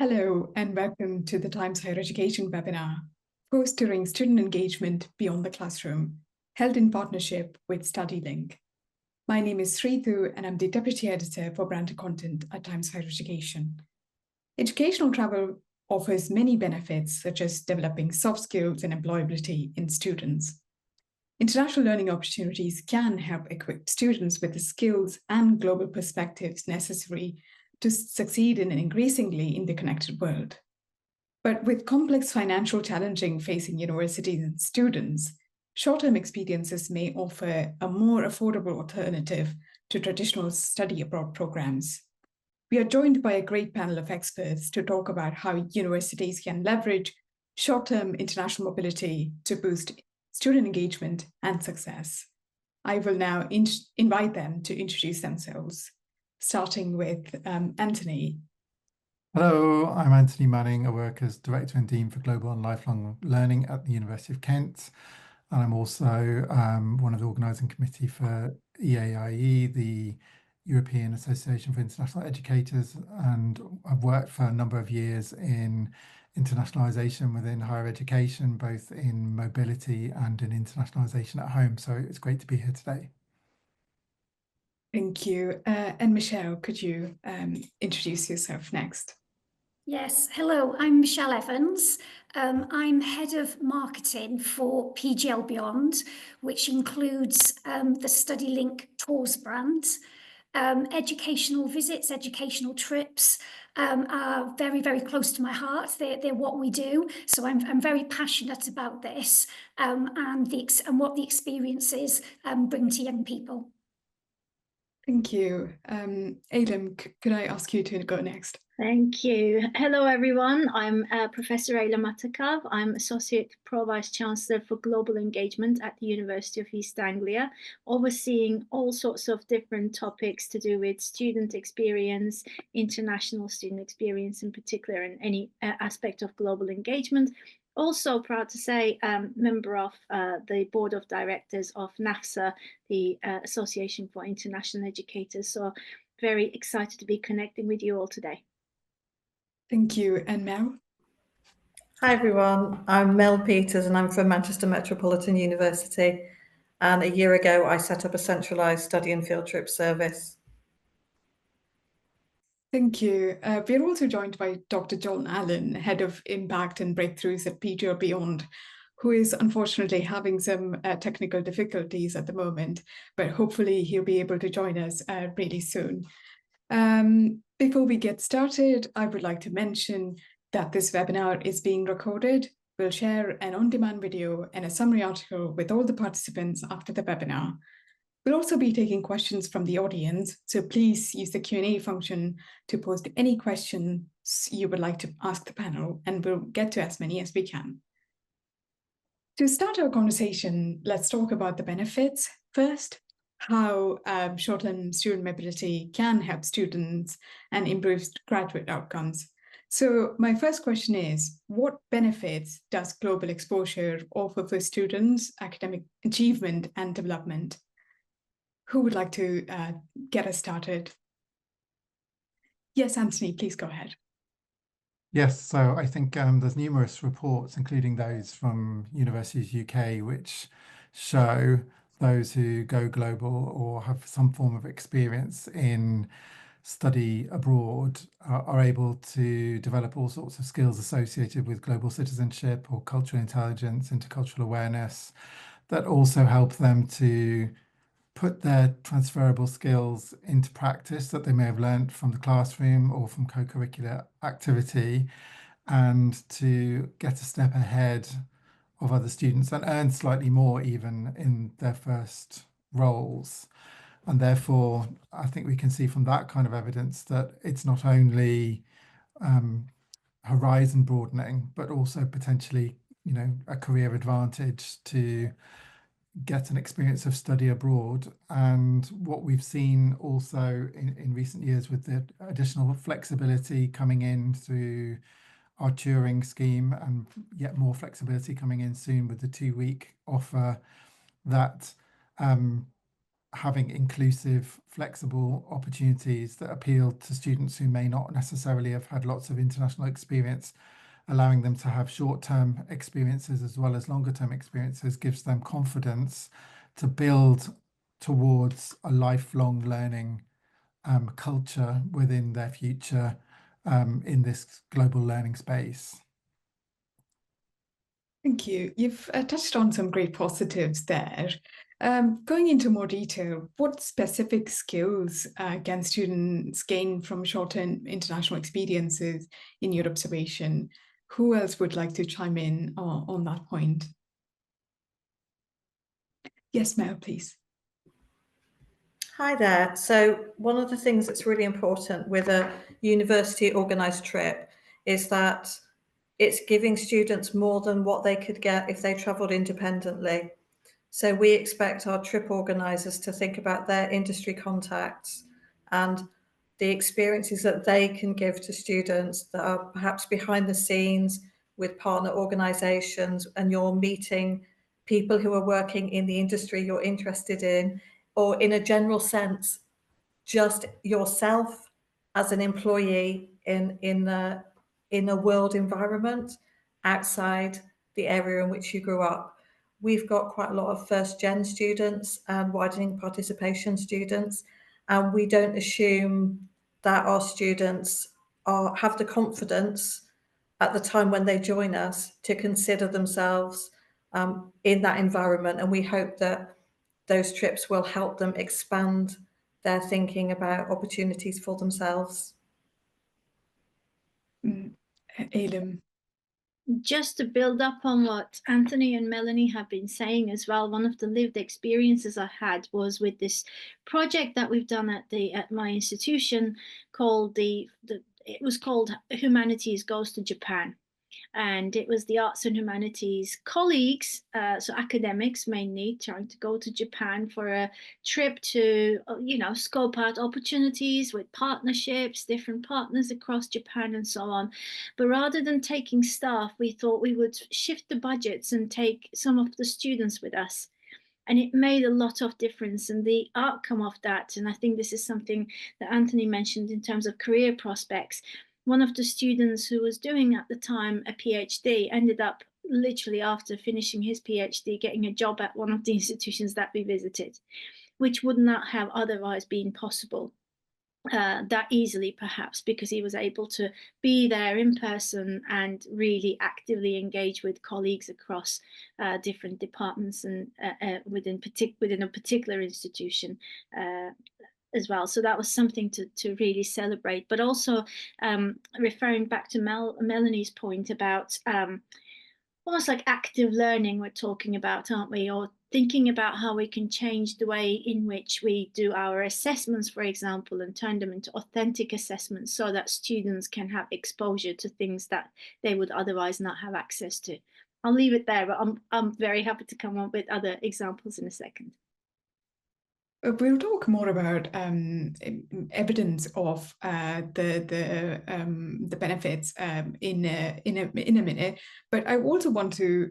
Hello, and welcome to the Times Higher Education webinar, Fostering Student Engagement Beyond the Classroom, held in partnership with StudyLink. My name is Srithu, and I'm the Deputy Editor for Branded Content at Times Higher Education. Educational travel offers many benefits, such as developing soft skills and employability in students. International learning opportunities can help equip students with the skills and global perspectives necessary to succeed in an increasingly interconnected world. But with complex financial challenges facing universities and students, short-term experiences may offer a more affordable alternative to traditional study abroad programs. We are joined by a great panel of experts to talk about how universities can leverage short-term international mobility to boost student engagement and success. I will now invite them to introduce themselves, starting with Anthony. Hello, I'm Anthony Manning. I work as Director and Dean for Global and Lifelong Learning at the University of Kent. And I'm also one of the organising committee for EAIE, the European Association for International Educators. And I've worked for a number of years in internationalisation within higher education, both in mobility and in internationalisation at home. So it's great to be here today. Thank you. And Michelle, could you introduce yourself next? Yes, hello, I'm Michelle Evans. I'm Head of Marketing for PGL Beyond, which includes the StudyLink Tours brand. Educational visits, educational trips are very, very close to my heart. They're what we do. So I'm very passionate about this and what the experiences bring to young people. Thank you. Adam, could I ask you to go next? Thank you. Hello, everyone. I'm Professor Ayla Matakov. I'm Associate Pro-Vice Chancellor for Global Engagement at the University of East Anglia, overseeing all sorts of different topics to do with student experience, international student experience in particular, and any aspect of global engagement. Also proud to say, member of the Board of Directors of NAFSA, the Association for International Educators. So very excited to be connecting with you all today. Thank you. And Mel? Hi, everyone. I'm Mel Peters, and I'm from Manchester Metropolitan University. And a year ago, I set up a centralised study and field trip service. Thank you. We're also joined by Dr. John Allen, Head of Impact and Breakthroughs at PGL Beyond, who is unfortunately having some technical difficulties at the moment, but hopefully he'll be able to join us really soon. Before we get started, I would like to mention that this webinar is being recorded. We'll share an on-demand video and a summary article with all the participants after the webinar. We'll also be taking questions from the audience, so please use the Q&A function to post any questions you would like to ask the panel, and we'll get to as many as we can. To start our conversation, let's talk about the benefits. First, how short-term student mobility can help students and improve graduate outcomes. So my first question is, what benefits does global exposure offer for students' academic achievement and development? Who would like to get us started? Yes, Anthony, please go ahead. Yes, so I think there's numerous reports, including those from Universities UK, which show those who go global or have some form of experience in study abroad are able to develop all sorts of skills associated with global citizenship or cultural intelligence, intercultural awareness, that also help them to put their transferable skills into practice that they may have learned from the classroom or from co-curricular activity, and to get a step ahead of other students and earn slightly more even in their first roles. And therefore, I think we can see from that kind of evidence that it's not only horizon broadening, but also potentially, a career advantage to get an experience of study abroad. And what we've seen also in recent years with the additional flexibility coming in through our Turing scheme, and yet more flexibility coming in soon with the 2-week offer, that having inclusive, flexible opportunities that appeal to students who may not necessarily have had lots of international experience, allowing them to have short-term experiences as well as longer-term experiences, gives them confidence to build towards a lifelong learning culture within their future in this global learning space. Thank you. You've touched on some great positives there. Going into more detail, what specific skills can students gain from short-term international experiences in your observation? Who else would like to chime in on that point? Yes, Mel, please. Hi there. So one of the things that's really important with a university organised trip is that it's giving students more than what they could get if they travelled independently. So we expect our trip organisers to think about their industry contacts and the experiences that they can give to students that are perhaps behind the scenes with partner organisations, and you're meeting people who are working in the industry you're interested in, or in a general sense, just yourself as an employee in a world environment outside the area in which you grew up. We've got quite a lot of first-gen students and widening participation students, and we don't assume that our students have the confidence at the time when they join us to consider themselves in that environment. And we hope that those trips will help them expand their thinking about opportunities for themselves. Elim. Just to build up on what Anthony and Melanie have been saying as well, one of the lived experiences I had was with this project that we've done at my institution called it was called Humanities Goes to Japan. And it was the arts and humanities colleagues, so academics mainly, trying to go to Japan for a trip to, scope out opportunities with partnerships, different partners across Japan and so on. But rather than taking staff, we thought we would shift the budgets and take some of the students with us. And it made a lot of difference. And the outcome of that, and I think this is something that Anthony mentioned in terms of career prospects, one of the students who was doing at the time a PhD ended up literally after finishing his PhD getting a job at one of the institutions that we visited, which would not have otherwise been possible that easily, perhaps, because he was able to be there in person and really actively engage with colleagues across different departments and within a particular institution as well. So that was something to really celebrate. But also referring back to Melanie's point about almost like active learning we're talking about, aren't we? Or thinking about how we can change the way in which we do our assessments, for example, and turn them into authentic assessments so that students can have exposure to things that they would otherwise not have access to. I'll leave it there, but I'm very happy to come up with other examples in a second. We'll talk more about evidence of the benefits in a minute, but I also want to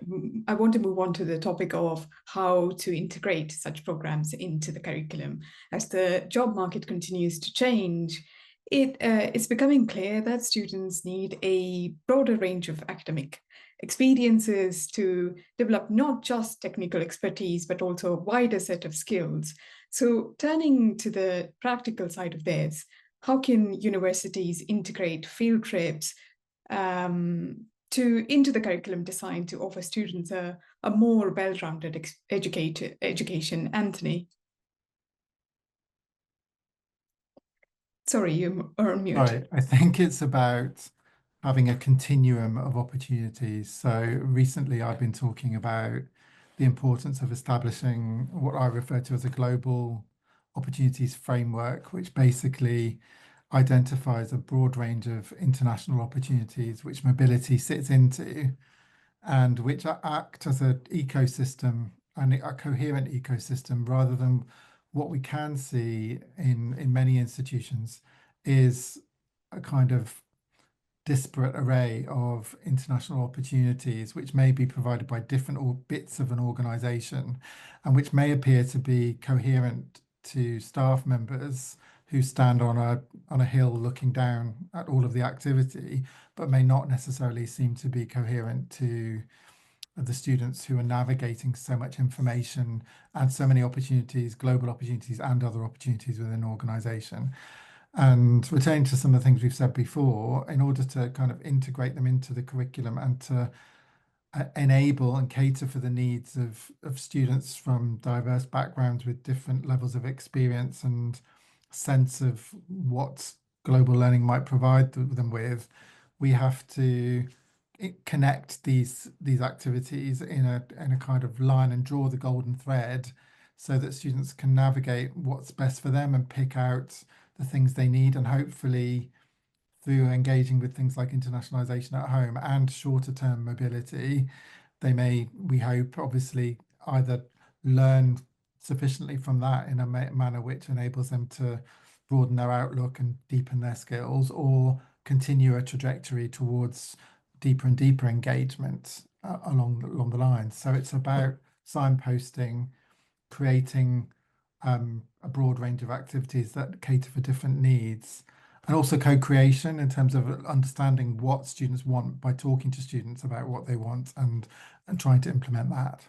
move on to the topic of how to integrate such programs into the curriculum. As the job market continues to change, it's becoming clear that students need a broader range of academic experiences to develop not just technical expertise, but also a wider set of skills. So turning to the practical side of this, how can universities integrate field trips into the curriculum designed to offer students a more well-rounded education? Anthony? Sorry, you are on mute. Sorry, I think it's about having a continuum of opportunities. So recently I've been talking about the importance of establishing what I refer to as a global opportunities framework, which basically identifies a broad range of international opportunities which mobility sits into and which act as an ecosystem and a coherent ecosystem, rather than what we can see in many institutions is a kind of disparate array of international opportunities which may be provided by different bits of an organisation, and which may appear to be coherent to staff members who stand on a hill looking down at all of the activity, but may not necessarily seem to be coherent to the students who are navigating so much information and so many opportunities, global opportunities and other opportunities within an organisation. And returning to some of the things we've said before, in order to kind of integrate them into the curriculum and to enable and cater for the needs of students from diverse backgrounds with different levels of experience and sense of what global learning might provide them with, we have to connect these activities in a kind of line and draw the golden thread so that students can navigate what's best for them and pick out the things they need, and hopefully through engaging with things like internationalization at home and shorter term mobility, they may, we hope, obviously either learn sufficiently from that in a manner which enables them to broaden their outlook and deepen their skills, or continue a trajectory towards deeper and deeper engagement along the lines. So it's about signposting, creating a broad range of activities that cater for different needs, and also co-creation in terms of understanding what students want by talking to students about what they want and trying to implement that.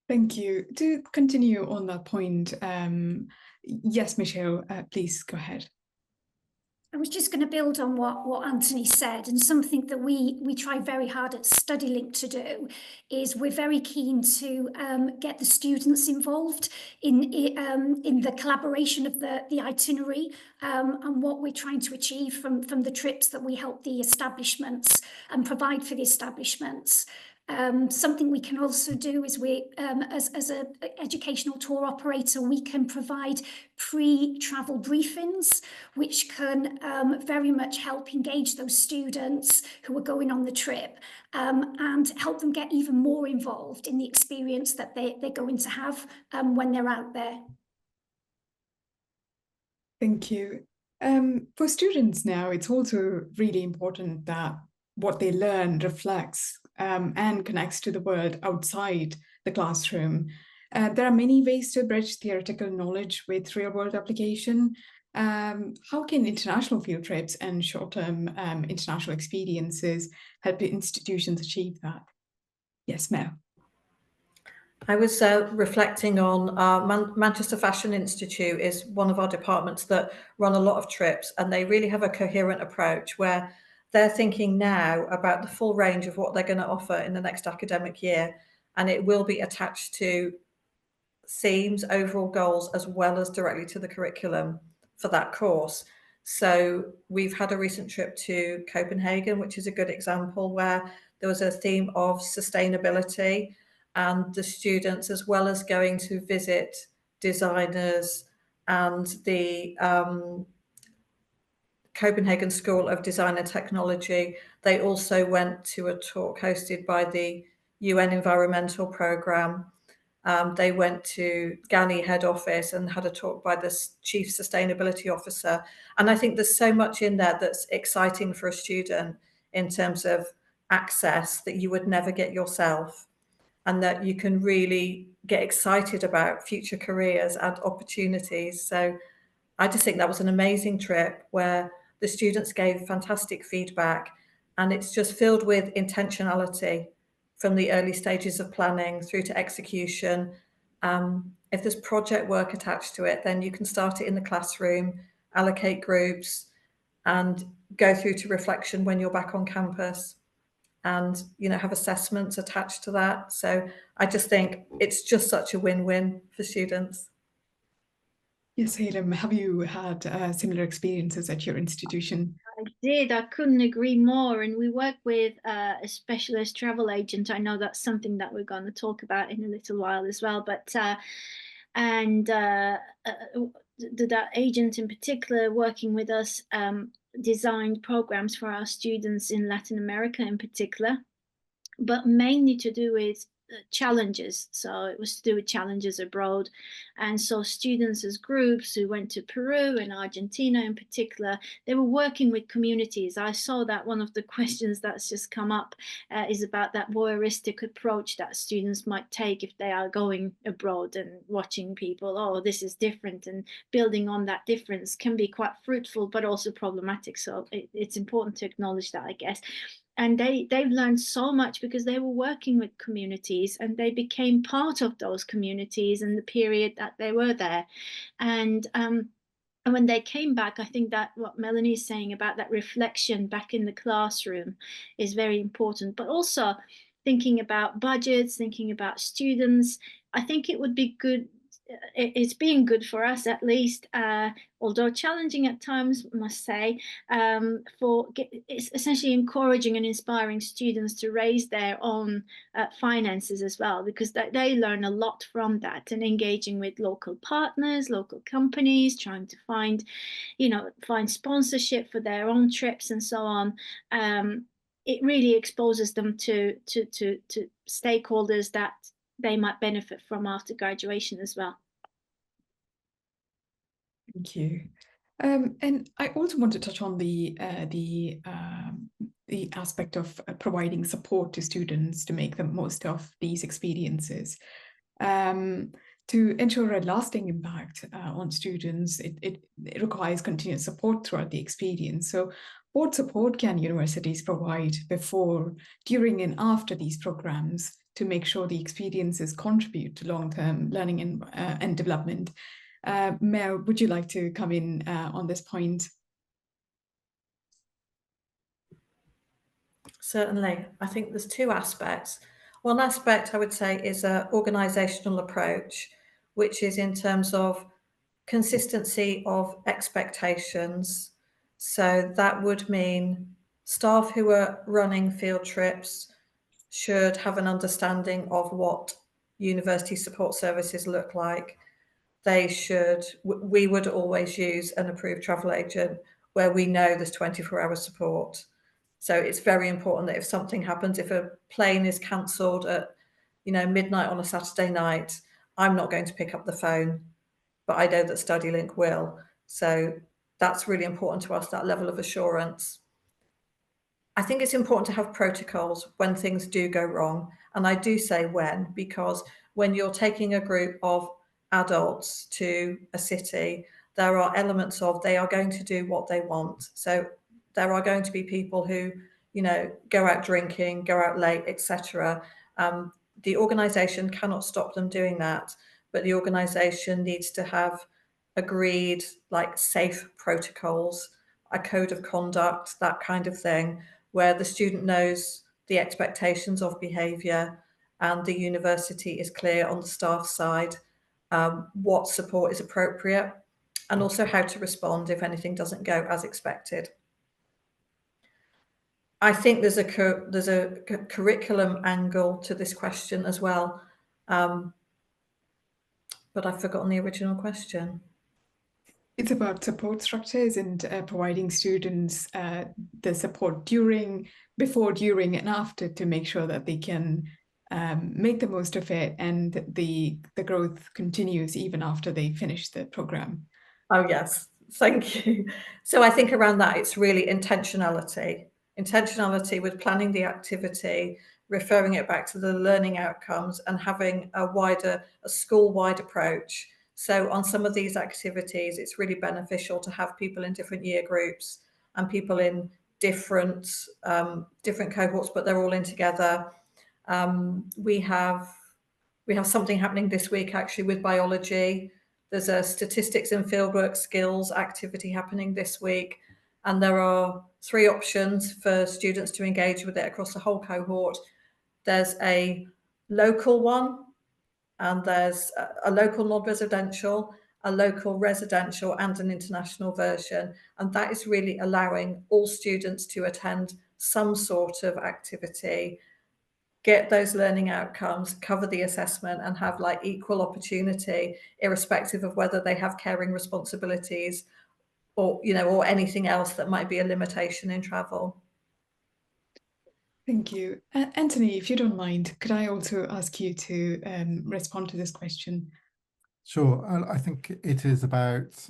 Thank you. To continue on that point, yes, Michelle, please go ahead. I was just going to build on what Anthony said, and something that we try very hard at StudyLink to do is we're very keen to get the students involved in the collaboration of the itinerary and what we're trying to achieve from the trips that we help the establishments and provide for the establishments. Something we can also do is we, as an educational tour operator, we can provide pre-travel briefings, which can very much help engage those students who are going on the trip and help them get even more involved in the experience that they're going to have when they're out there. Thank you. For students now, it's also really important that what they learn reflects and connects to the world outside the classroom. There are many ways to bridge theoretical knowledge with real-world application. How can international field trips and short-term international experiences help institutions achieve that? Yes, Mel. I was reflecting on Manchester Fashion Institute is one of our departments that run a lot of trips, and they really have a coherent approach where they're thinking now about the full range of what they're going to offer in the next academic year, and it will be attached to themes, overall goals, as well as directly to the curriculum for that course. So we've had a recent trip to Copenhagen, which is a good example, where there was a theme of sustainability, and the students, as well as going to visit designers and the Copenhagen School of Design and Technology, they also went to a talk hosted by the UN Environmental Programme. They went to Ghani head office and had a talk by the Chief Sustainability Officer. And I think there's so much in there that's exciting for a student in terms of access that you would never get yourself, and that you can really get excited about future careers and opportunities. So I just think that was an amazing trip where the students gave fantastic feedback, and it's just filled with intentionality from the early stages of planning through to execution. If there's project work attached to it, then you can start it in the classroom, allocate groups, and go through to reflection when you're back on campus, and have assessments attached to that. So I just think it's just such a win-win for students. Yes, Hayden, have you had similar experiences at your institution? I did. I couldn't agree more. And we work with a specialist travel agent. I know that's something that we're going to talk about in a little while as well. But that agent in particular, working with us, designed programs for our students in Latin America in particular, but mainly to do with challenges. So it was to do with challenges abroad. And so students as groups who went to Peru and Argentina in particular, they were working with communities. I saw that one of the questions that's just come up is about that voyeuristic approach that students might take if they are going abroad and watching people, oh, this is different, and building on that difference can be quite fruitful, but also problematic. So it's important to acknowledge that, I guess. And they've learned so much because they were working with communities, and they became part of those communities in the period that they were there. And when they came back, I think that what Melanie is saying about that reflection back in the classroom is very important, but also thinking about budgets, thinking about students. I think it would be good, it's been good for us at least, although challenging at times, I must say, it's essentially encouraging and inspiring students to raise their own finances as well, because they learn a lot from that, and engaging with local partners, local companies, trying to find sponsorship for their own trips and so on. It really exposes them to stakeholders that they might benefit from after graduation as well. Thank you. And I also want to touch on the aspect of providing support to students to make the most of these experiences. To ensure a lasting impact on students, it requires continuous support throughout the experience. So what support can universities provide before, during, and after these programs to make sure the experiences contribute to long-term learning and development? Mel, would you like to come in on this point? Certainly. I think there's two aspects. One aspect I would say is an organisational approach, which is in terms of consistency of expectations. So that would mean staff who are running field trips should have an understanding of what university support services look like. We would always use an approved travel agent where we know there's 24-hour support. So it's very important that if something happens, if a plane is cancelled at midnight on a Saturday night, I'm not going to pick up the phone, but I know that StudyLink will. So that's really important to us, that level of assurance. I think it's important to have protocols when things do go wrong. And I do say when, because when you're taking a group of adults to a city, there are elements of they are going to do what they want. So there are going to be people who, go out drinking, go out late, etc. The organisation cannot stop them doing that, but the organisation needs to have agreed, like, safe protocols, a code of conduct, that kind of thing, where the student knows the expectations of behaviour and the university is clear on the staff side what support is appropriate, and also how to respond if anything doesn't go as expected. I think there's a curriculum angle to this question as well, but I've forgotten the original question. It's about support structures and providing students the support before, during, and after to make sure that they can make the most of it, and the growth continues even after they finish the program. Oh, yes. Thank you. So I think around that, it's really intentionality with planning the activity, referring it back to the learning outcomes, and having a school-wide approach. So on some of these activities, it's really beneficial to have people in different year groups and people in different cohorts, but they're all in together. We have something happening this week actually with biology. There's a statistics and fieldwork skills activity happening this week, and there are 3 options for students to engage with it across the whole cohort. There's a local one, and there's a local non-residential, a local residential, and an international version. And that is really allowing all students to attend some sort of activity, get those learning outcomes, cover the assessment, and have like equal opportunity, irrespective of whether they have caring responsibilities or anything else that might be a limitation in travel. Thank you. Anthony, if you don't mind, could I also ask you to respond to this question? Sure. I think it is about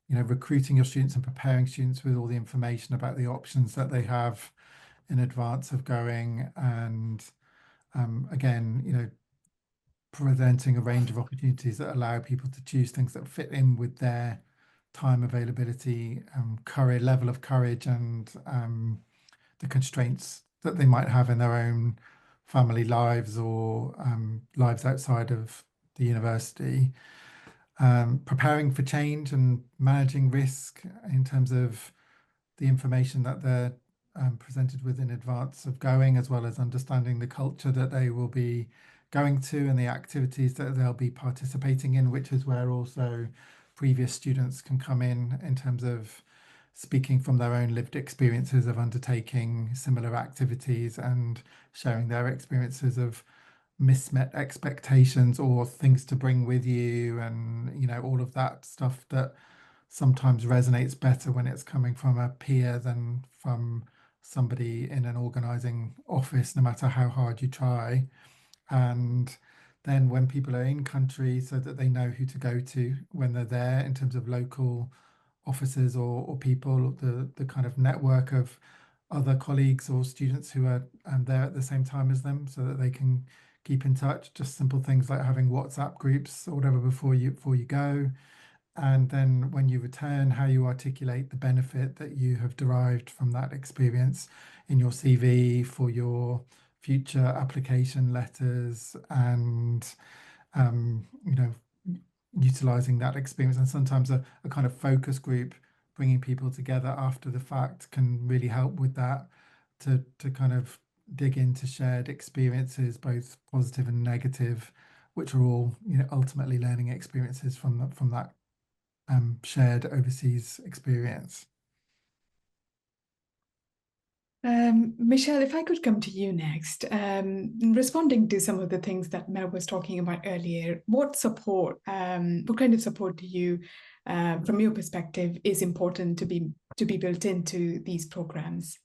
recruiting your students and preparing students with all the information about the options that they have in advance of going, and again, presenting a range of opportunities that allow people to choose things that fit in with their time availability, courage, level of courage, and the constraints that they might have in their own family lives or lives outside of the university. Preparing for change and managing risk in terms of the information that they're presented with in advance of going, as well as understanding the culture that they will be going to and the activities that they'll be participating in, which is where also previous students can come in terms of speaking from their own lived experiences of undertaking similar activities and sharing their experiences of mismet expectations or things to bring with you, and all of that stuff that sometimes resonates better when it's coming from a peer than from somebody in an organizing office, no matter how hard you try. And then when people are in country, so that they know who to go to when they're there in terms of local officers or people, the kind of network of other colleagues or students who are there at the same time as them, so that they can keep in touch. Just simple things like having WhatsApp groups or whatever before you go. And then when you return, how you articulate the benefit that you have derived from that experience in your CV for your future application letters, and utilizing that experience. And sometimes a kind of focus group, bringing people together after the fact, can really help with that, to kind of dig into shared experiences, both positive and negative, which are all ultimately learning experiences from that shared overseas experience. Michelle, if I could come to you next, responding to some of the things that Mel was talking about earlier, what kind of support do you, from your perspective, is important to be built into these programs?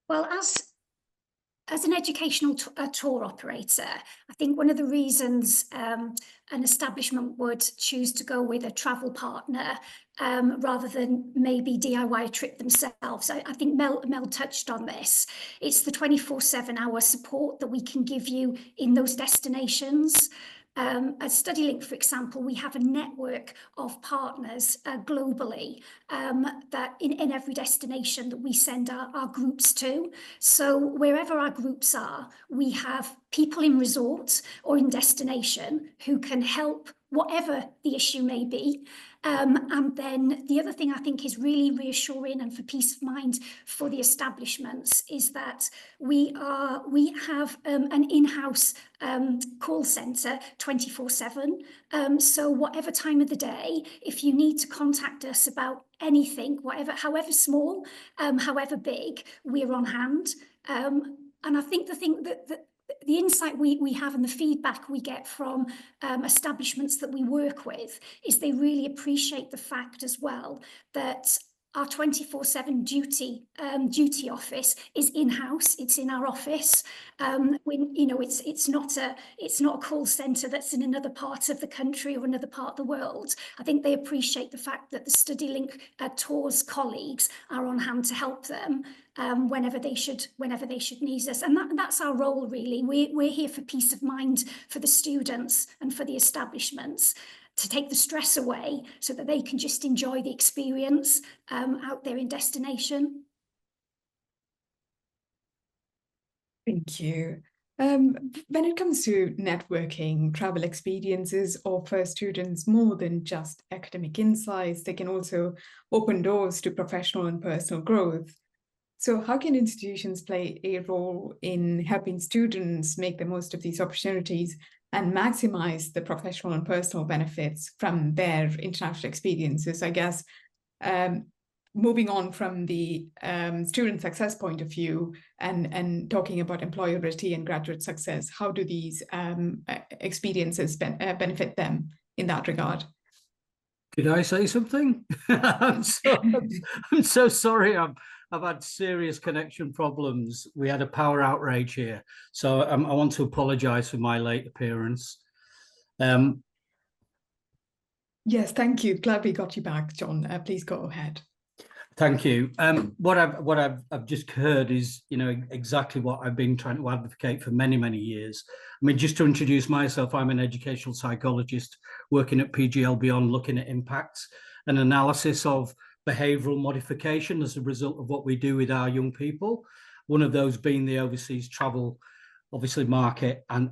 Well, as an educational tour operator, I think one of the reasons an establishment would choose to go with a travel partner rather than maybe DIY a trip themselves, I think Mel touched on this. It's the 24/7 hour support that we can give you in those destinations. At StudyLink, for example, we have a network of partners globally that in every destination that we send our groups to. So wherever our groups are, we have people in resort or in destination who can help whatever the issue may be. And then the other thing I think is really reassuring and for peace of mind for the establishments is that we have an in-house call centre 24/7. So whatever time of the day, if you need to contact us about anything, however small, however big, we're on hand. And I think the thing that the insight we have and the feedback we get from establishments that we work with is they really appreciate the fact as well that our 24/7 duty office is in-house. It's in our office. It's not a call centre that's in another part of the country or another part of the world. I think they appreciate the fact that the StudyLink Tours colleagues are on hand to help them whenever they should need us. And that's our role, really. We're here for peace of mind for the students and for the establishments, to take the stress away so that they can just enjoy the experience out there in destination. Thank you. When it comes to networking, travel experiences offer students more than just academic insights. They can also open doors to professional and personal growth. So how can institutions play a role in helping students make the most of these opportunities and maximize the professional and personal benefits from their international experiences? I guess moving on from the student success point of view and talking about employability and graduate success, how do these experiences benefit them in that regard? Could I say something? I'm so sorry. I've had serious connection problems. We had a power outrage here, so I want to apologise for my late appearance. Yes, thank you. Glad we got you back, John. Please go ahead. Thank you. What I've just heard is, you know, exactly what I've been trying to advocate for many, many years. I mean, just to introduce myself, I'm an educational psychologist working at PGL Beyond, looking at impacts and analysis of behavioural modification as a result of what we do with our young people. One of those being the overseas travel, obviously, market and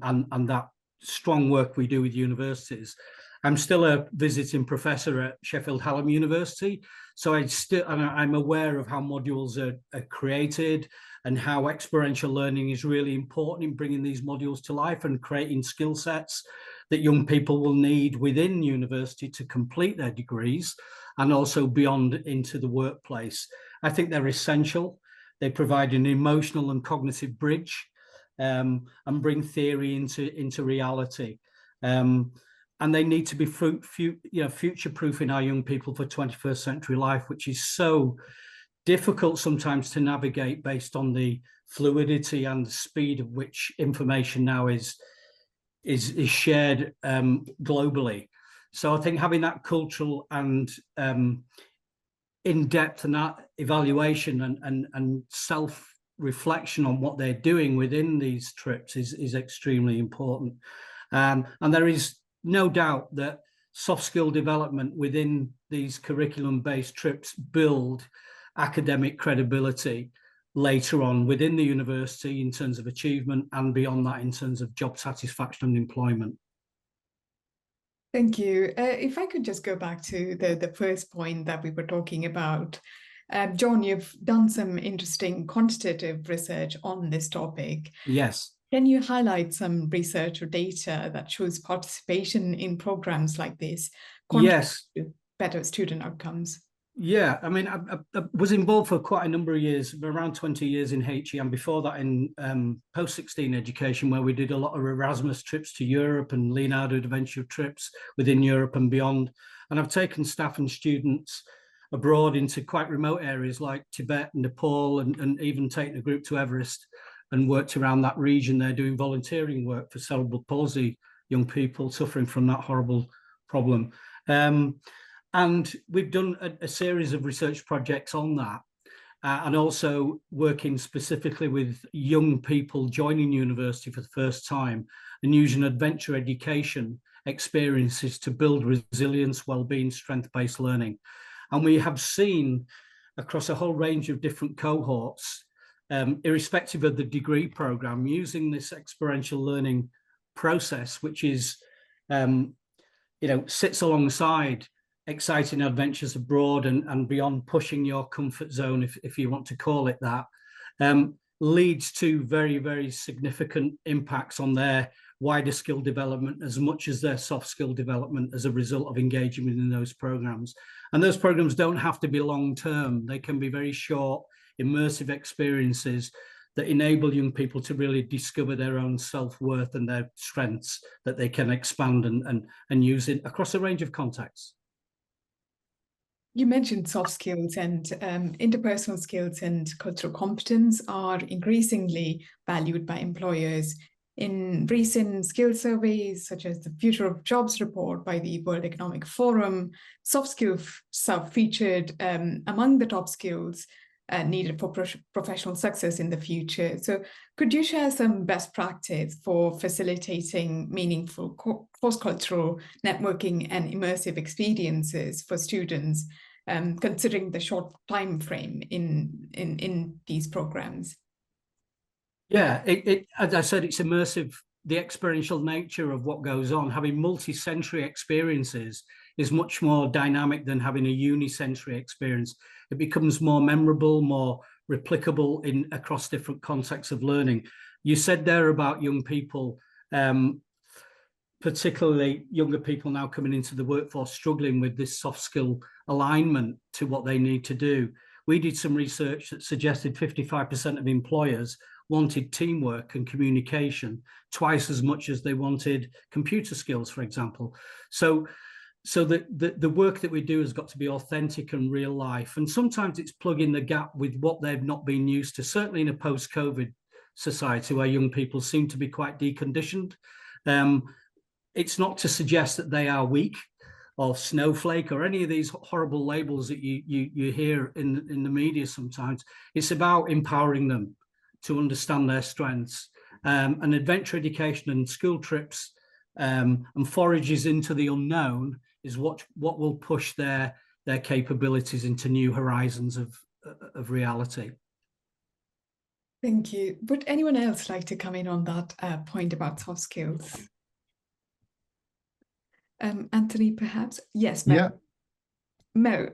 that strong work we do with universities. I'm still a visiting professor at Sheffield Hallam University, so I'm aware of how modules are created and how experiential learning is really important in bringing these modules to life and creating skill sets that young people will need within university to complete their degrees and also beyond into the workplace. I think they're essential. They provide an emotional and cognitive bridge and bring theory into reality. And they need to be future-proofing our young people for 21st century life, which is so difficult sometimes to navigate based on the fluidity and the speed of which information now is shared globally. So I think having that cultural and in-depth and that evaluation and self-reflection on what they're doing within these trips is extremely important. And there is no doubt that soft skill development within these curriculum-based trips build academic credibility later on within the university in terms of achievement and beyond that in terms of job satisfaction and employment. Thank you. If I could just go back to the first point that we were talking about. John, you've done some interesting quantitative research on this topic. Yes. Can you highlight some research or data that shows participation in programs like this Yes. to better student outcomes? Yeah, I mean, I was involved for quite a number of years, around 20 years in HE, and before that in post-16 education, where we did a lot of Erasmus trips to Europe and Leonardo da Vinci trips within Europe and beyond. And I've taken staff and students abroad into quite remote areas like Tibet and Nepal, and even taken a group to Everest and worked around that region there doing volunteering work for cerebral palsy young people suffering from that horrible problem. And we've done a series of research projects on that, and also working specifically with young people joining university for the first time and using adventure education experiences to build resilience, well-being, strength-based learning. And we have seen across a whole range of different cohorts, irrespective of the degree program, using this experiential learning process, which is, sits alongside exciting adventures abroad and beyond, pushing your comfort zone, if you want to call it that, leads to very, very significant impacts on their wider skill development as much as their soft skill development as a result of engaging within those programs. And those programs don't have to be long-term. They can be very short, immersive experiences that enable young people to really discover their own self-worth and their strengths that they can expand and use it across a range of contexts. You mentioned soft skills, and interpersonal skills and cultural competence are increasingly valued by employers. In recent skill surveys, such as the Future of Jobs report by the World Economic Forum, soft skills are featured among the top skills needed for professional success in the future. So could you share some best practice for facilitating meaningful cross-cultural networking and immersive experiences for students, considering the short time frame in these programs? Yeah, as I said, it's immersive. The experiential nature of what goes on, having multi-sensory experiences is much more dynamic than having a unisensory experience. It becomes more memorable, more replicable across different contexts of learning. You said there about young people, particularly younger people now coming into the workforce, struggling with this soft skill alignment to what they need to do. We did some research that suggested 55% of employers wanted teamwork and communication twice as much as they wanted computer skills, for example. So so the work that we do has got to be authentic and real life. And sometimes it's plugging the gap with what they've not been used to, certainly in a post-COVID society where young people seem to be quite deconditioned. It's not to suggest that they are weak or snowflake or any of these horrible labels that you hear in the media sometimes. It's about empowering them to understand their strengths. And adventure education and school trips and forages into the unknown is what will push their capabilities into new horizons of reality. Thank you. Would anyone else like to come in on that point about soft skills? Anthony, perhaps? Yes, Mel. Yeah, Mel,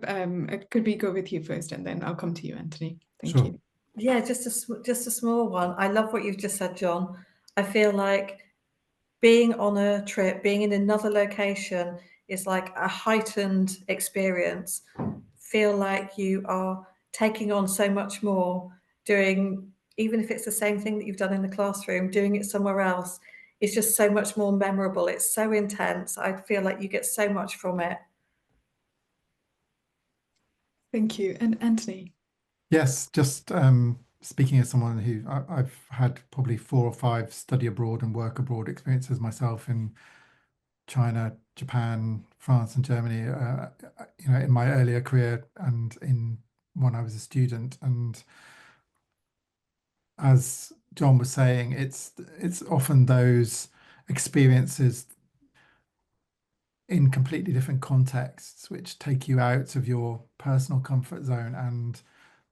could we go with you first and then I'll come to you, Anthony? Thank sure. you. Yeah, just a small one. I love what you've just said, John. I feel like being on a trip, being in another location is like a heightened experience. Feel like you are taking on so much more, doing, even if it's the same thing that you've done in the classroom, doing it somewhere else is just so much more memorable. It's so intense. I feel like you get so much from it. Thank you. And Anthony? Yes, just speaking as someone who I've had probably 4 or 5 study abroad and work abroad experiences myself in China, Japan, France, and Germany. You know, in my earlier career and when I was a student, and as John was saying, it's often those experiences in completely different contexts which take you out of your personal comfort zone, and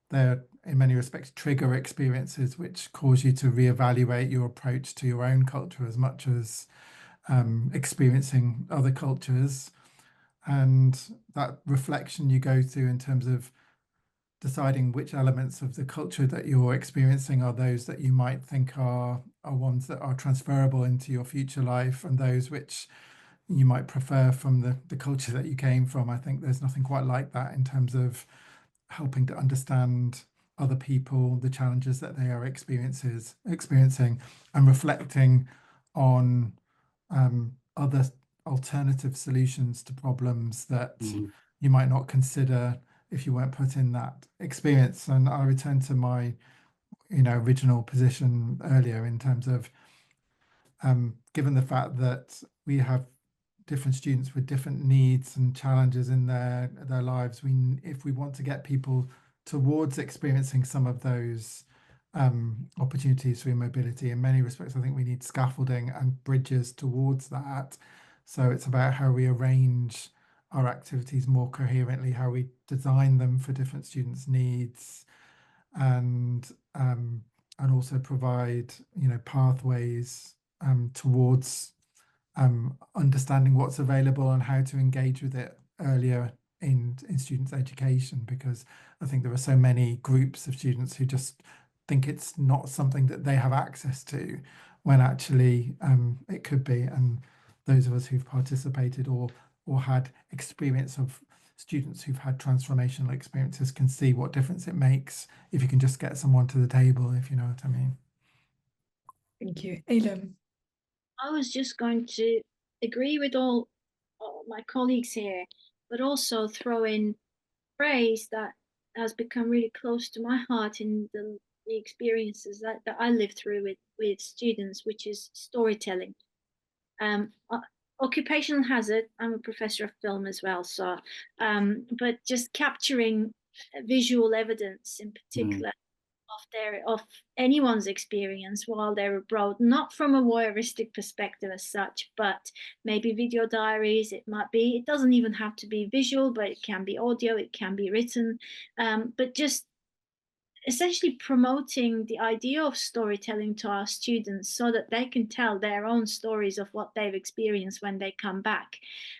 they're in many respects trigger experiences which cause you to reevaluate your approach to your own culture as much as experiencing other cultures. And that reflection you go through in terms of deciding which elements of the culture that you're experiencing are those that you might think are ones that are transferable into your future life, and those which you might prefer from the culture that you came from. I think there's nothing quite like that in terms of helping to understand other people, the challenges that they are experiencing, and reflecting on other alternative solutions to problems that you might not consider if you weren't put in that experience. And I return to my original position earlier in terms of given the fact that we have different students with different needs and challenges in their lives, if we want to get people towards experiencing some of those opportunities through mobility, in many respects I think we need scaffolding and bridges towards that. So it's about how we arrange our activities more coherently, how we design them for different students' needs, and also provide pathways towards understanding what's available and how to engage with it earlier in students' education, because I think there are so many groups of students who just think it's not something that they have access to, when actually it could be. And those of us who've participated or had experience of students who've had transformational experiences can see what difference it makes if you can just get someone to the table, if you know what I mean. Thank you. Elam? I was just going to agree with all my colleagues here, but also throw in a phrase that has become really close to my heart in the experiences that I live through with students, which is storytelling. Occupational hazard, I'm a professor of film as well, so but just capturing visual evidence in particular of anyone's experience while they're abroad, not from a voyeuristic perspective as such, but maybe video diaries. It doesn't even have to be visual, but it can be audio, it can be written, but just essentially promoting the idea of storytelling to our students so that they can tell their own stories of what they've experienced when they come back.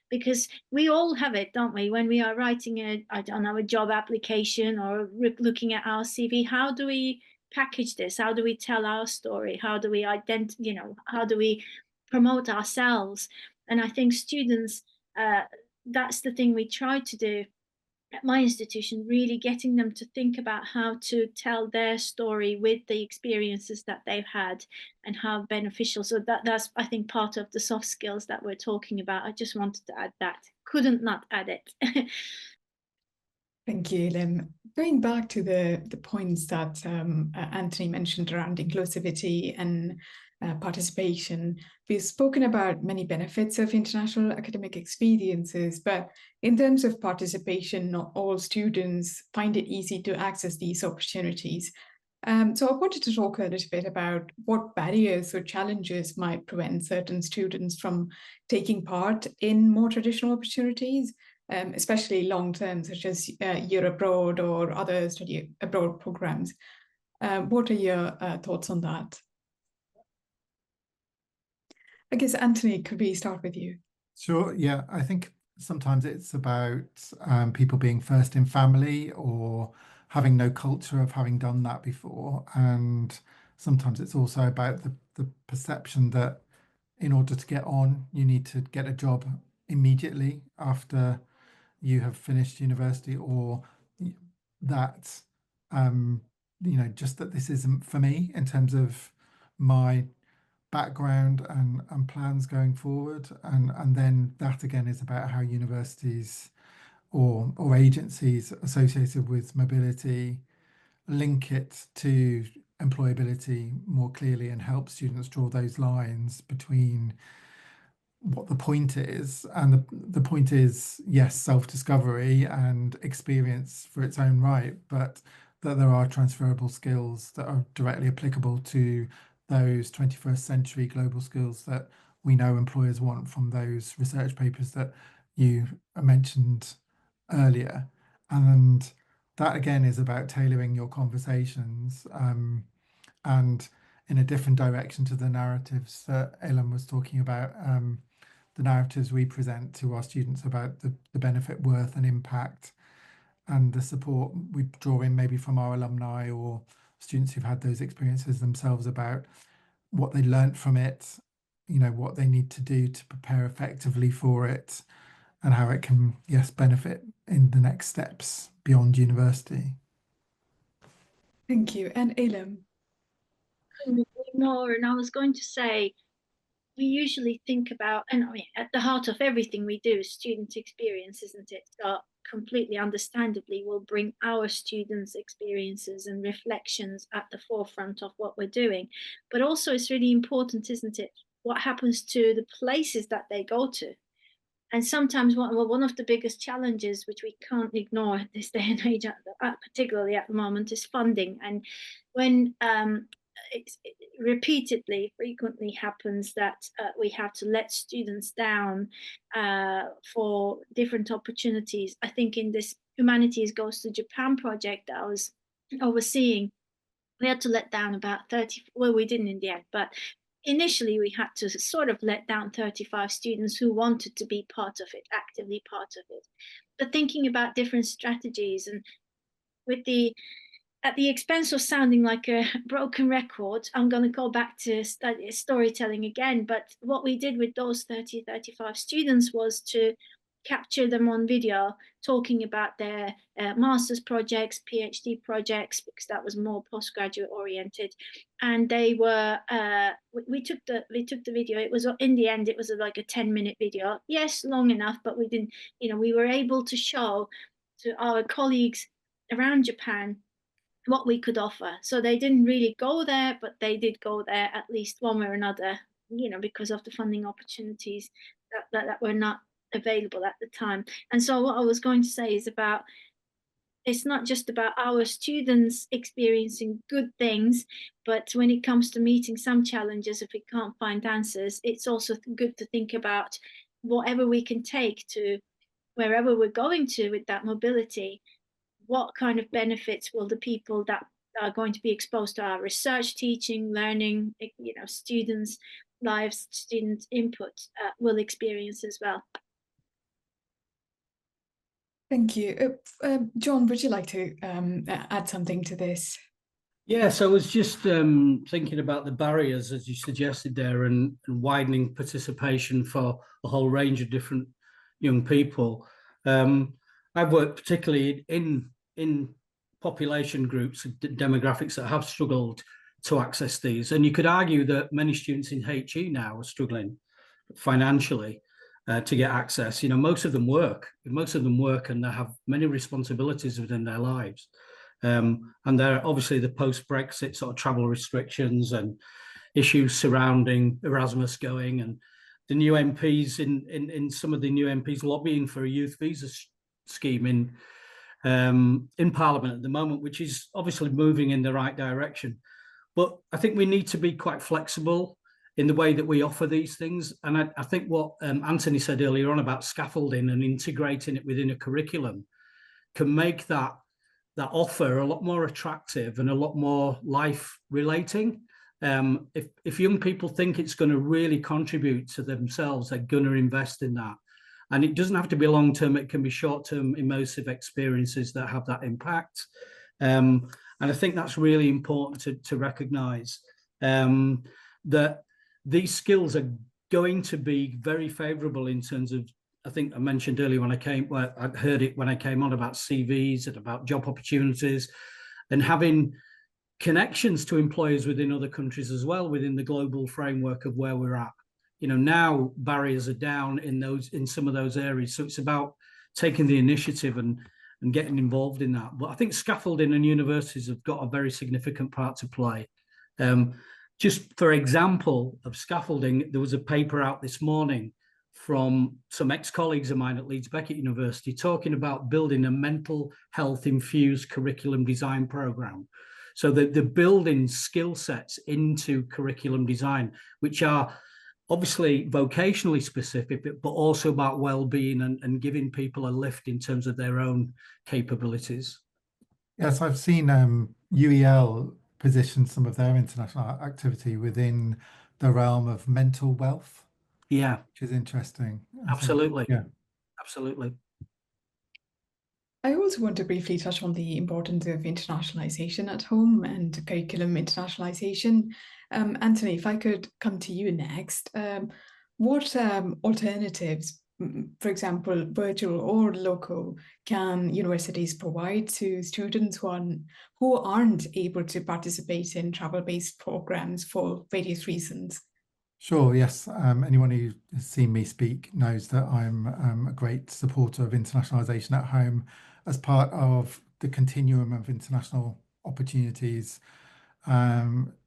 Because we all have it, don't we? When we are writing a job application or looking at our CV, how do we package this? How do we tell our story? How do we how do we promote ourselves? And I think students, that's the thing we try to do at my institution, really getting them to think about how to tell their story with the experiences that they've had and how beneficial. So that's, I think, part of the soft skills that we're talking about. I just wanted to add that. Couldn't not add it. Thank you, Lim. Going back to the points that Anthony mentioned around inclusivity and participation, we've spoken about many benefits of international academic experiences, but in terms of participation, not all students find it easy to access these opportunities. So I wanted to talk a little bit about what barriers or challenges might prevent certain students from taking part in more traditional opportunities, especially long-term, such as year abroad or other study abroad programs. What are your thoughts on that? I guess, Anthony, could we start with you? Sure, yeah, I think sometimes it's about people being first in family or having no culture of having done that before. And sometimes it's also about the perception that in order to get on, you need to get a job immediately after you have finished university, or that, just that this isn't for me in terms of my background and plans going forward. And then that again is about how universities or agencies associated with mobility link it to employability more clearly and help students draw those lines between what the point is. And the point is, yes, self-discovery and experience for its own right, but that there are transferable skills that are directly applicable to those 21st century global skills that we know employers want from those research papers that you mentioned earlier. And that again is about tailoring your conversations and in a different direction to the narratives that Ellen was talking about, the narratives we present to our students about the benefit, worth and impact, and the support we draw in maybe from our alumni or students who've had those experiences themselves about what they learnt from it, what they need to do to prepare effectively for it, and how it can, yes, benefit in the next steps beyond university. Thank you. And Elam? More, and I was going to say, we usually think about, and I mean, at the heart of everything we do is student experience, isn't it? So completely understandably, we'll bring our students' experiences and reflections at the forefront of what we're doing. But also it's really important, isn't it, what happens to the places that they go to. And sometimes one of the biggest challenges, which we can't ignore at this day and age, particularly at the moment, is funding. And when it repeatedly, frequently happens that we have to let students down for different opportunities. I think in this Humanities Goes to Japan project that I was overseeing, we had to let down about 30, well, we didn't in the end, but initially we had to sort of let down 35 students who wanted to be part of it, actively part of it. But thinking about different strategies, and at the expense of sounding like a broken record, I'm going to go back to storytelling again. But what we did with those 35 students was to capture them on video talking about their master's projects, PhD projects, because that was more postgraduate oriented. And they were, we took the video. It was, in the end, it was like a 10-minute video. Yes, long enough, but we didn't, we were able to show to our colleagues around Japan what we could offer. So they didn't really go there, but they did go there at least one way or another, because of the funding opportunities that were not available at the time. And so what I was going to say is about, it's not just about our students experiencing good things, but when it comes to meeting some challenges, if we can't find answers, it's also good to think about whatever we can take to wherever we're going to with that mobility. What kind of benefits will the people that are going to be exposed to our research, teaching, learning, students' lives, student input will experience as well? Thank you. John, would you like to add something to this? Yes, I was just thinking about the barriers, as you suggested there, and widening participation for a whole range of different young people. I've worked particularly in population groups, demographics that have struggled to access these. And you could argue that many students in HE now are struggling financially to get access. You know, most of them work and they have many responsibilities within their lives. And there are obviously the post-Brexit sort of travel restrictions and issues surrounding Erasmus going, and the new MPs in some of the new MPs lobbying for a youth visa scheme in Parliament at the moment, which is obviously moving in the right direction. But I think we need to be quite flexible in the way that we offer these things. And I think what Anthony said earlier on about scaffolding and integrating it within a curriculum can make that offer a lot more attractive and a lot more life relating. If young people think it's going to really contribute to themselves, they're going to invest in that. And it doesn't have to be long-term, it can be short-term immersive experiences that have that impact. And I think that's really important to recognise, that these skills are going to be very favourable in terms of, I think I mentioned earlier when I heard it when I came on about CVs and about job opportunities and having connections to employers within other countries as well, within the global framework of where we're at. You know, now barriers are down in some of those areas. So it's about taking the initiative and getting involved in that. But I think scaffolding and universities have got a very significant part to play. Just for example of scaffolding, there was a paper out this morning from some ex-colleagues of mine at Leeds Beckett University talking about building a mental health infused curriculum design program. So that they're building skill sets into curriculum design, which are obviously vocationally specific, but also about well-being and giving people a lift in terms of their own capabilities. Yes, I've seen UEL position some of their international activity within the realm of mental wealth. Yeah, which is interesting. Absolutely. Yeah, absolutely. I also want to briefly touch on the importance of internationalization at home and curriculum internationalization. Anthony, if I could come to you next, what alternatives, for example, virtual or local, can universities provide to students who aren't able to participate in travel-based programs for various reasons? Sure, yes. Anyone who has seen me speak knows that I'm a great supporter of internationalisation at home as part of the continuum of international opportunities,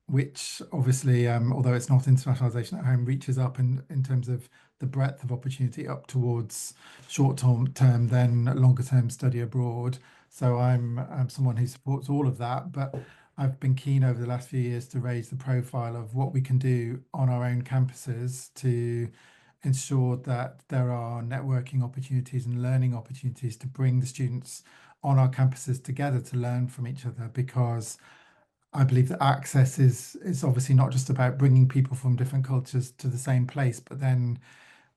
which obviously, although it's not internationalisation at home, reaches up in terms of the breadth of opportunity up towards short-term, then longer-term study abroad. So I'm someone who supports all of that, but I've been keen over the last few years to raise the profile of what we can do on our own campuses to ensure that there are networking opportunities and learning opportunities to bring the students on our campuses together to learn from each other, because I believe that access is obviously not just about bringing people from different cultures to the same place, but then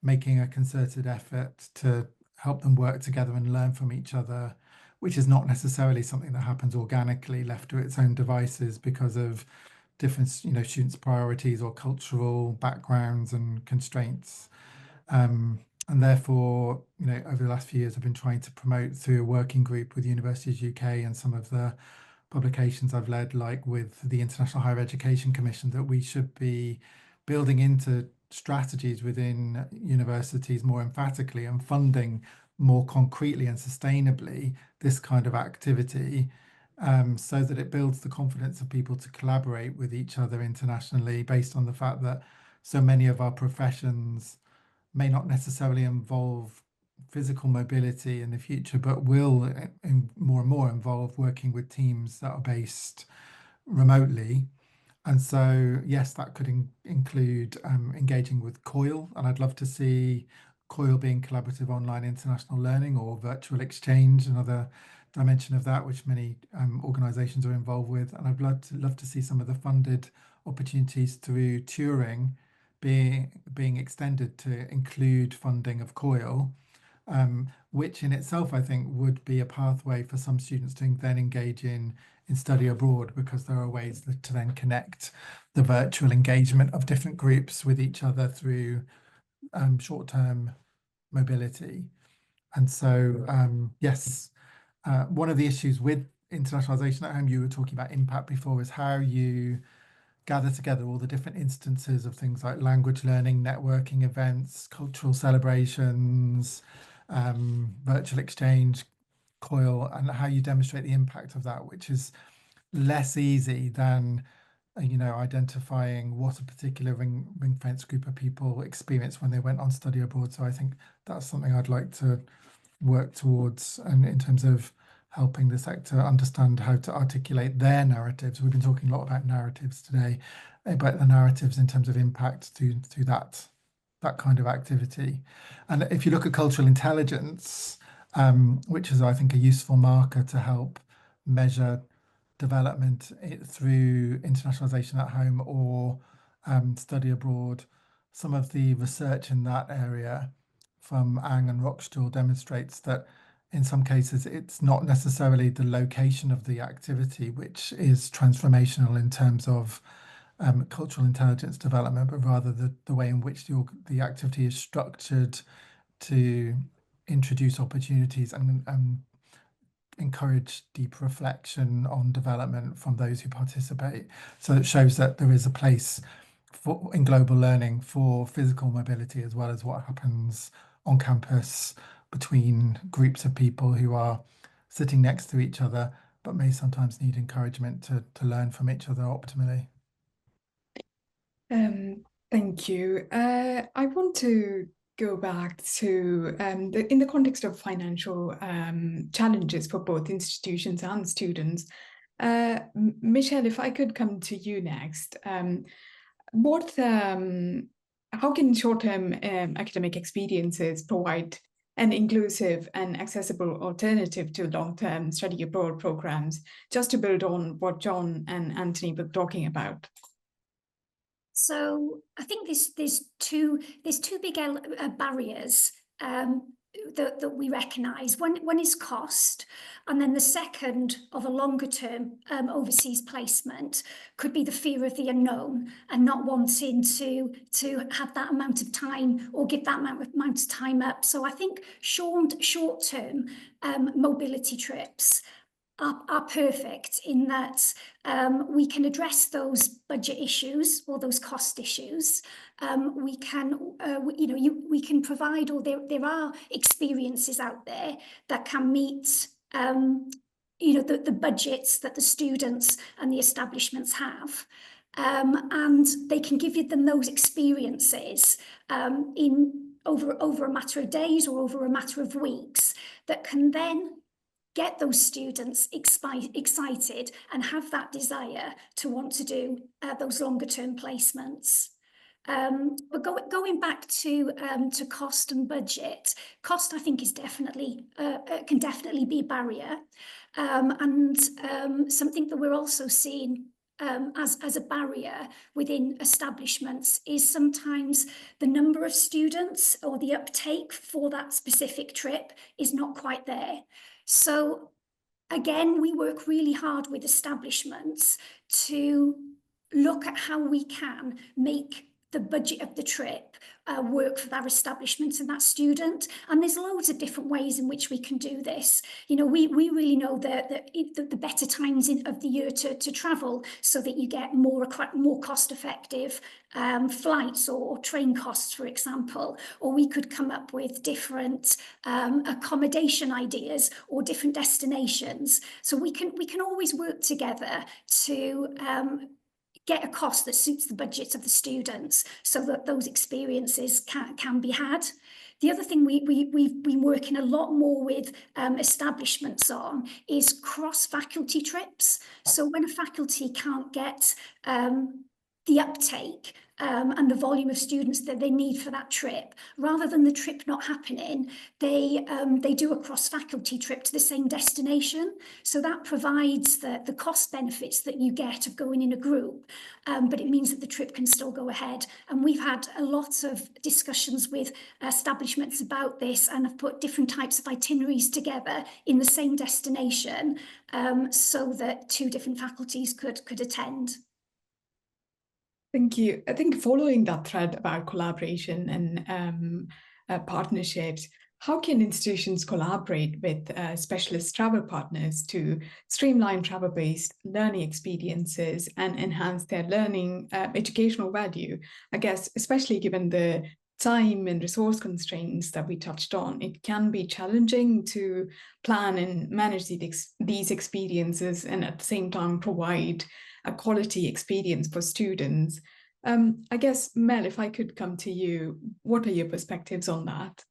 making a concerted effort to help them work together and learn from each other, which is not necessarily something that happens organically left to its own devices because of different, students' priorities or cultural backgrounds and constraints. And therefore, over the last few years, I've been trying to promote through a working group with Universities UK and some of the publications I've led, like with the International Higher Education Commission, that we should be building into strategies within universities more emphatically and funding more concretely and sustainably this kind of activity, so that it builds the confidence of people to collaborate with each other internationally, based on the fact that so many of our professions may not necessarily involve physical mobility in the future, but will more and more involve working with teams that are based remotely. And so, yes, that could include engaging with COIL, and I'd love to see COIL being collaborative online international learning, or virtual exchange, another dimension of that, which many organisations are involved with. And I'd love to see some of the funded opportunities through Turing being extended to include funding of COIL, which in itself I think would be a pathway for some students to then engage in study abroad, because there are ways to then connect the virtual engagement of different groups with each other through short-term mobility. And so, yes, one of the issues with internationalization at home, you were talking about impact before, is how you gather together all the different instances of things like language learning, networking events, cultural celebrations, virtual exchange, COIL, and how you demonstrate the impact of that, which is less easy than identifying what a particular ring-fenced group of people experienced when they went on study abroad. So I think that's something I'd like to work towards, and in terms of helping the sector understand how to articulate their narratives. We've been talking a lot about narratives today, but the narratives in terms of impact to that kind of activity. And if you look at cultural intelligence, which is, I think, a useful marker to help measure development through internationalization at home or study abroad, some of the research in that area from Ang and Rockstuhl demonstrates that in some cases it's not necessarily the location of the activity which is transformational in terms of cultural intelligence development, but rather the way in which the activity is structured to introduce opportunities and encourage deep reflection on development from those who participate. So it shows that there is a place in global learning for physical mobility, as well as what happens on campus between groups of people who are sitting next to each other, but may sometimes need encouragement to learn from each other optimally. Thank you. I want to go back to in the context of financial challenges for both institutions and students. Michelle, if I could come to you next, how can short-term academic experiences provide an inclusive and accessible alternative to long-term study abroad programs, just to build on what John and Anthony were talking about? So I think there's two big barriers that we recognise. One is cost, and then the second, of a longer term overseas placement, could be the fear of the unknown and not wanting to have that amount of time or give that amount of time up. So I think short term mobility trips are perfect in that we can address those budget issues or those cost issues. We can, we can provide, or there are experiences out there that can meet, the budgets that the students and the establishments have. And they can give them those experiences over a matter of days or over a matter of weeks that can then get those students excited and have that desire to want to do those longer term placements. But going back to cost and budget, cost I think is definitely can definitely be a barrier, and something that we're also seeing as a barrier within establishments is sometimes the number of students or the uptake for that specific trip is not quite there. So again, we work really hard with establishments to look at how we can make the budget of the trip work for that establishment and that student. And there's loads of different ways in which we can do this. We really know the better times of the year to travel, so that you get more cost-effective flights or train costs, for example. Or we could come up with different accommodation ideas or different destinations. So we can always work together to get a cost that suits the budgets of the students, so that those experiences can be had. The other thing we've been working a lot more with establishments on is cross-faculty trips. So when a faculty can't get the uptake and the volume of students that they need for that trip, rather than the trip not happening, they do a cross-faculty trip to the same destination. So that provides the cost benefits that you get of going in a group, but it means that the trip can still go ahead. And we've had a lot of discussions with establishments about this, and have put different types of itineraries together in the same destination, so that two different faculties could attend. Thank you. I think following that thread about collaboration and partnerships, how can institutions collaborate with specialist travel partners to streamline travel-based learning experiences and enhance their learning educational value? I guess, especially given the time and resource constraints that we touched on, it can be challenging to plan and manage these experiences and at the same time provide a quality experience for students. I guess, Mel, if I could come to you, what are your perspectives on that?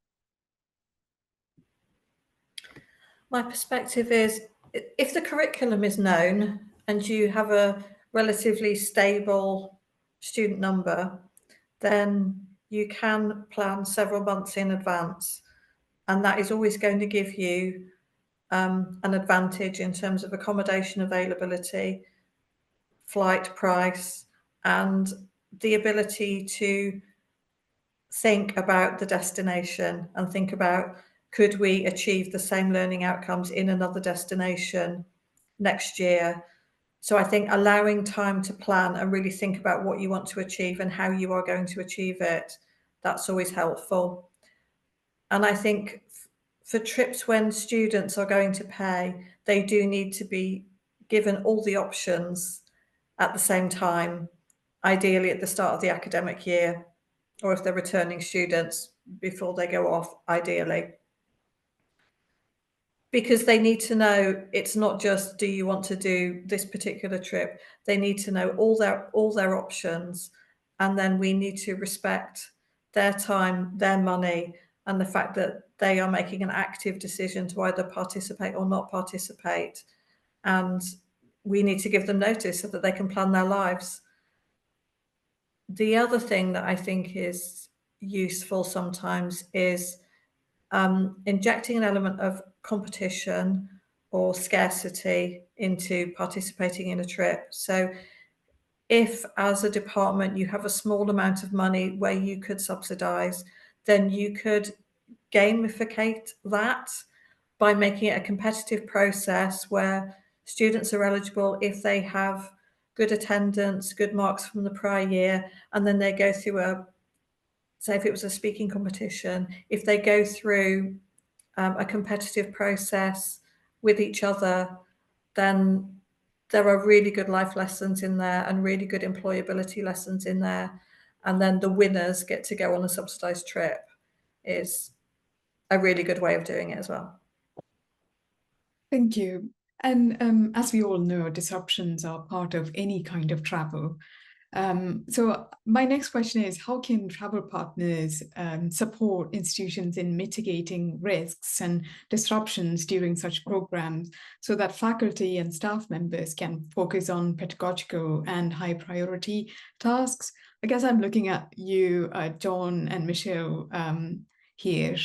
My perspective is, if the curriculum is known and you have a relatively stable student number, then you can plan several months in advance. And that is always going to give you an advantage in terms of accommodation availability, flight price, and the ability to think about the destination and think about, could we achieve the same learning outcomes in another destination next year? So I think allowing time to plan and really think about what you want to achieve and how you are going to achieve it, that's always helpful. And I think for trips when students are going to pay, they do need to be given all the options at the same time, ideally at the start of the academic year, or if they're returning students before they go off, ideally. Because they need to know it's not just, do you want to do this particular trip? They need to know all their options, and then we need to respect their time, their money, and the fact that they are making an active decision to either participate or not participate. And we need to give them notice so that they can plan their lives. The other thing that I think is useful sometimes is injecting an element of competition or scarcity into participating in a trip. So if as a department you have a small amount of money where you could subsidise, then you could gamificate that by making it a competitive process where students are eligible if they have good attendance, good marks from the prior year, and then they go through say if it was a speaking competition, if they go through a competitive process with each other, then there are really good life lessons in there and really good employability lessons in there. And then the winners get to go on a subsidised trip is a really good way of doing it as well. Thank you. And as we all know, disruptions are part of any kind of travel. So my next question is, how can travel partners support institutions in mitigating risks and disruptions during such programs so that faculty and staff members can focus on pedagogical and high priority tasks? I guess I'm looking at you, John and Michelle here.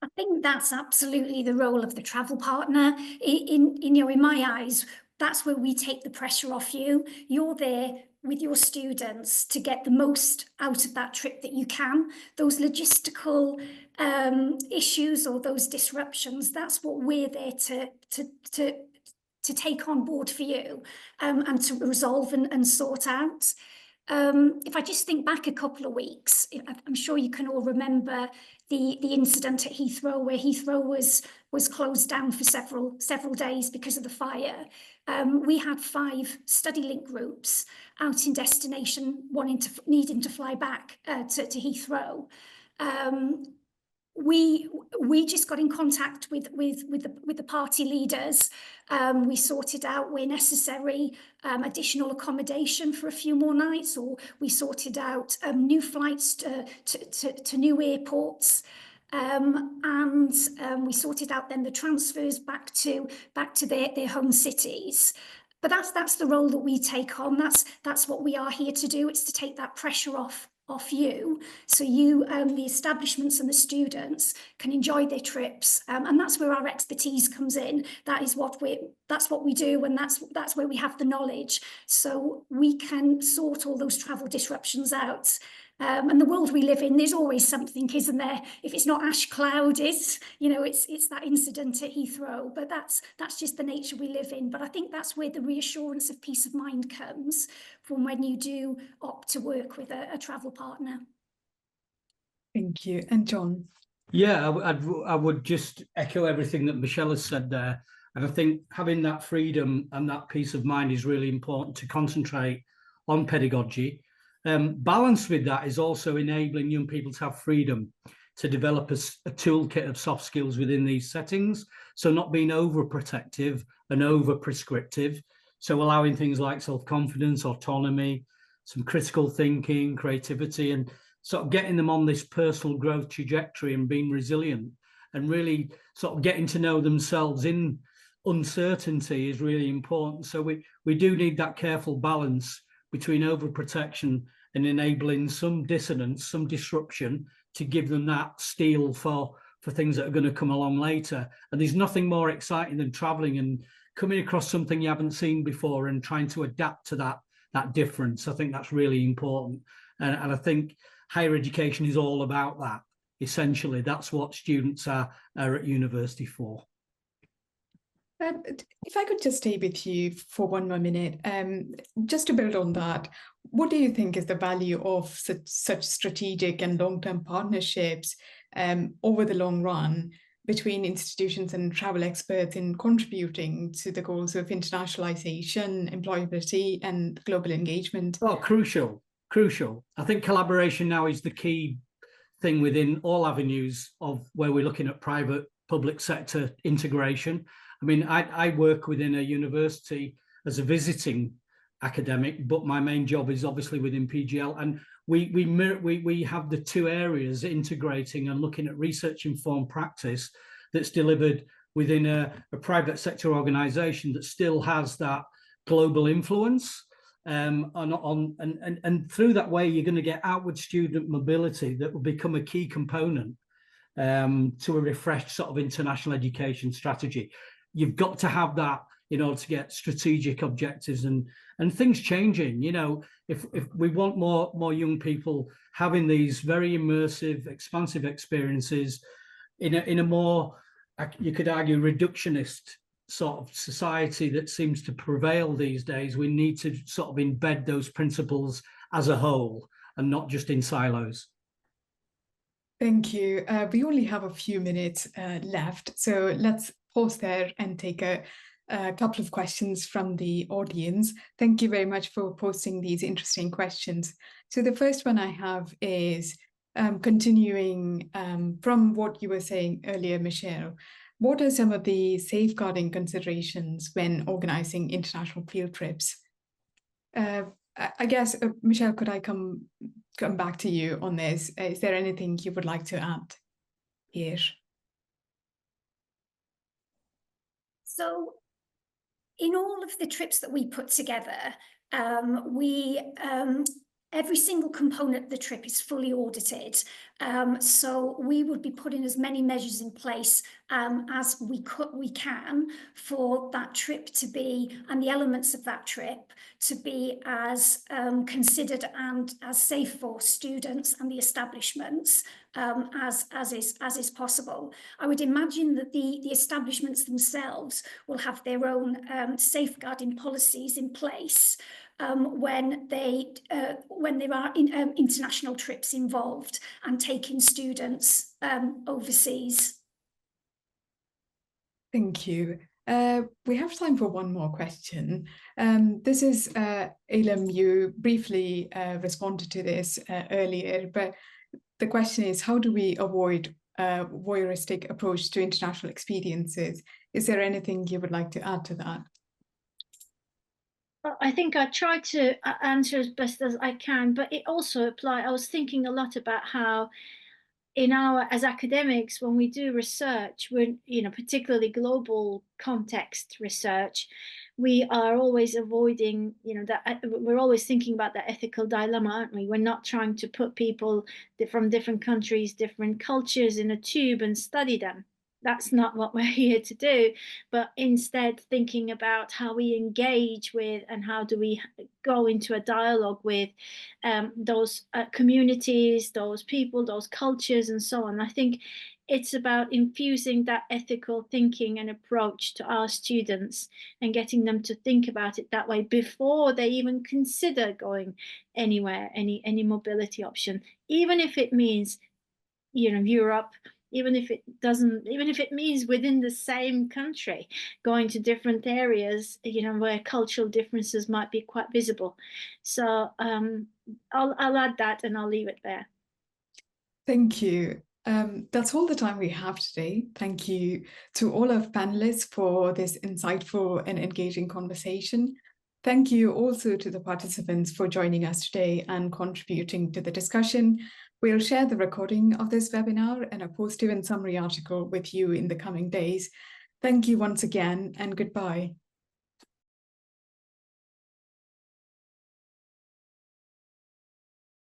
I think that's absolutely the role of the travel partner. In my eyes, that's where we take the pressure off you. You're there with your students to get the most out of that trip that you can. Those logistical issues or those disruptions, that's what we're there to take on board for you and to resolve and sort out. If I just think back a couple of weeks, I'm sure you can all remember the incident at Heathrow, where Heathrow was closed down for several days because of the fire. We had 5 StudyLink groups out in destination, needing to fly back to Heathrow. We just got in contact with the party leaders. We sorted out where necessary additional accommodation for a few more nights, or we sorted out new flights to new airports. And we sorted out then the transfers back to their home cities. But that's the role that we take on. That's what we are here to do. It's to take that pressure off you, so you, the establishments and the students, can enjoy their trips, and that's where our expertise comes in. That's what we do, and that's where we have the knowledge, so we can sort all those travel disruptions out. And the world we live in, there's always something, isn't there? If it's not ash cloud, it's that incident at Heathrow. But that's just the nature we live in. But I think that's where the reassurance of peace of mind comes from when you do opt to work with a travel partner. Thank you. And John? Yeah, I would just echo everything that Michelle has said there. And I think having that freedom and that peace of mind is really important to concentrate on pedagogy. Balanced with that is also enabling young people to have freedom to develop a toolkit of soft skills within these settings. So not being overprotective and over-prescriptive. So allowing things like self-confidence, autonomy, some critical thinking, creativity, and sort of getting them on this personal growth trajectory and being resilient and really sort of getting to know themselves in uncertainty is really important. So we do need that careful balance between overprotection and enabling some dissonance, some disruption to give them that steel for things that are going to come along later. And there's nothing more exciting than traveling and coming across something you haven't seen before and trying to adapt to that difference. I think that's really important. And I think higher education is all about that. Essentially, that's what students are at university for. If I could just stay with you for one more minute, just to build on that, what do you think is the value of such strategic and long-term partnerships over the long run between institutions and travel experts in contributing to the goals of internationalization, employability, and global engagement? Oh, crucial. I think collaboration now is the key thing within all avenues of where we're looking at private public sector integration. I mean, I work within a university as a visiting academic, but my main job is obviously within PGL, and we have the two areas integrating and looking at research informed practice that's delivered within a private sector organization that still has that global influence. And through that way, you're going to get outward student mobility that will become a key component to a refreshed sort of international education strategy. You've got to have that in order to get strategic objectives and things changing. You know, if we want more young people having these very immersive, expansive experiences in a more, you could argue, reductionist sort of society that seems to prevail these days, we need to sort of embed those principles as a whole and not just in silos. Thank you. We only have a few minutes left, so let's pause there and take a couple of questions from the audience. Thank you very much for posting these interesting questions. So the first one I have is continuing from what you were saying earlier, Michelle. What are some of the safeguarding considerations when organizing international field trips? I guess, Michelle, could I come back to you on this? Is there anything you would like to add here? So in all of the trips that we put together, every single component of the trip is fully audited. So we would be putting as many measures in place as we can for that trip to be, and the elements of that trip to be as considered and as safe for students and the establishments as is possible. I would imagine that the establishments themselves will have their own safeguarding policies in place when there are international trips involved and taking students overseas. Thank you. We have time for one more question. This is, Elam, you briefly responded to this earlier, but the question is, how do we avoid a voyeuristic approach to international experiences? Is there anything you would like to add to that? I think I try to answer as best as I can, but it also applies. I was thinking a lot about how as academics, when we do research, when, particularly global context research, we are always avoiding, that we're always thinking about the ethical dilemma, aren't we? We're not trying to put people from different countries, different cultures in a tube and study them. That's not what we're here to do, but instead thinking about how we engage with and how do we go into a dialogue with those communities, those people, those cultures, and so on. I think it's about infusing that ethical thinking and approach to our students and getting them to think about it that way before they even consider going anywhere, any mobility option, even if it means Europe, even if it means within the same country, going to different areas, where cultural differences might be quite visible. So I'll add that, and I'll leave it there. Thank you. That's all the time we have today. Thank you to all our panelists for this insightful and engaging conversation. Thank you also to the participants for joining us today and contributing to the discussion. We'll share the recording of this webinar and a post-event summary article with you in the coming days. Thank you once again, and goodbye.